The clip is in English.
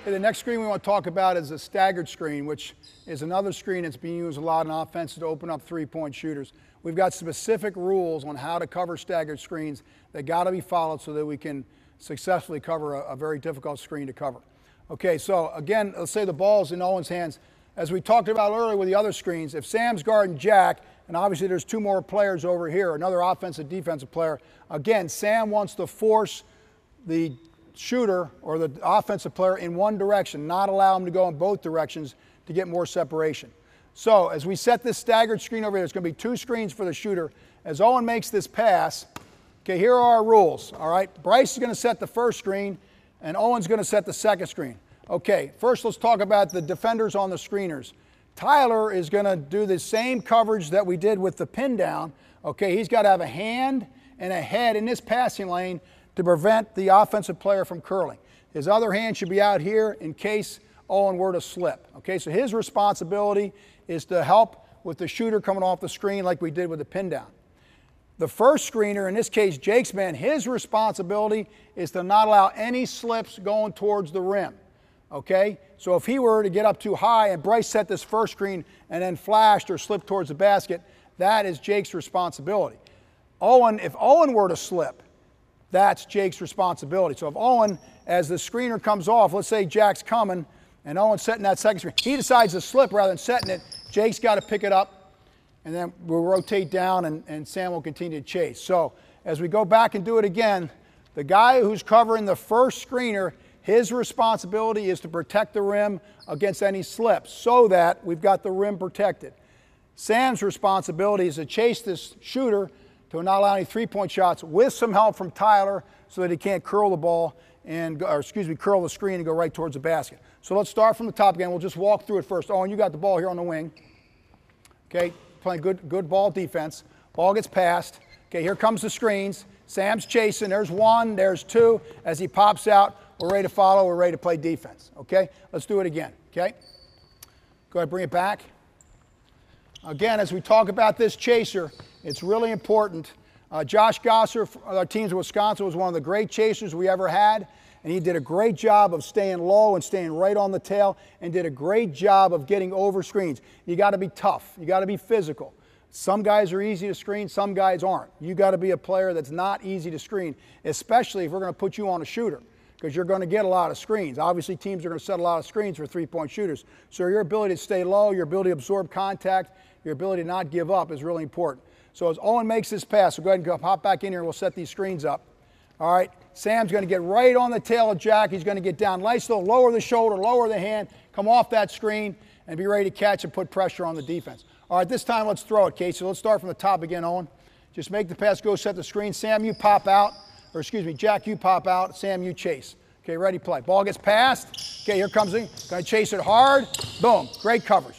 Okay, the next screen we want to talk about is a staggered screen, which is another screen that's being used a lot in offense to open up three-point shooters. We've got specific rules on how to cover staggered screens that got to be followed so that we can successfully cover a very difficult screen to cover. Okay, so again, let's say the ball's in Owen's hands. As we talked about earlier with the other screens, if Sam's guarding Jack, and obviously there's two more players over here, another offensive, defensive player, again, Sam wants to force the shooter or the offensive player in one direction, not allow him to go in both directions to get more separation. So as we set this staggered screen over here, there's going to be two screens for the shooter. As Owen makes this pass, okay, here are our rules, all right? Bryce is going to set the first screen, and Owen's going to set the second screen. Okay, first let's talk about the defenders on the screeners. Tyler is going to do the same coverage that we did with the pin down. Okay, he's got to have a hand and a head in this passing lane to prevent the offensive player from curling. His other hand should be out here in case Owen were to slip. Okay, so his responsibility is to help with the shooter coming off the screen like we did with the pin down. The first screener, in this case Jake's man, his responsibility is to not allow any slips going towards the rim. Okay, so if he were to get up too high and Bryce set this first screen and then flashed or slipped towards the basket, that is Jake's responsibility. If Owen were to slip, that's Jake's responsibility. So if Owen, as the screener comes off, let's say Jack's coming and Owen's setting that second screen, he decides to slip rather than setting it, Jake's got to pick it up and then we'll rotate down and Sam will continue to chase. So as we go back and do it again, the guy who's covering the first screener, his responsibility is to protect the rim against any slips so that we've got the rim protected. Sam's responsibility is to chase this shooter to not allow any three-point shots with some help from Tyler so that he can't curl the ball curl the screen and go right towards the basket. So let's start from the top again. We'll just walk through it first. Owen, you got the ball here on the wing. Okay, playing good ball defense. Ball gets passed. Okay, here comes the screens. Sam's chasing. There's one, there's two. As he pops out, we're ready to follow. We're ready to play defense. Okay, let's do it again. Okay, go ahead, bring it back. Again, as we talk about this chaser, it's really important. Josh Gosser, our teams in Wisconsin, was one of the great chasers we ever had, and he did a great job of staying low and staying right on the tail and did a great job of getting over screens. You got to be tough. You got to be physical. Some guys are easy to screen, some guys aren't. You got to be a player that's not easy to screen, especially if we're going to put you on a shooter, because you're going to get a lot of screens. Obviously, teams are going to set a lot of screens for three-point shooters. So your ability to stay low, your ability to absorb contact, your ability to not give up is really important. So as Owen makes this pass, we'll go ahead and hop back in here and we'll set these screens up. All right, Sam's going to get right on the tail of Jack. He's going to get down nice, low, lower the shoulder, lower the hand, come off that screen, and be ready to catch and put pressure on the defense. All right, this time let's throw it, Casey. So let's start from the top again, Owen. Just make the pass, go set the screen. Sam, you pop out. Or excuse me, Jack, you pop out. Sam, you chase. Okay, ready, play. Ball gets passed. Okay, here comes he. Going to chase it hard. Boom, great coverage.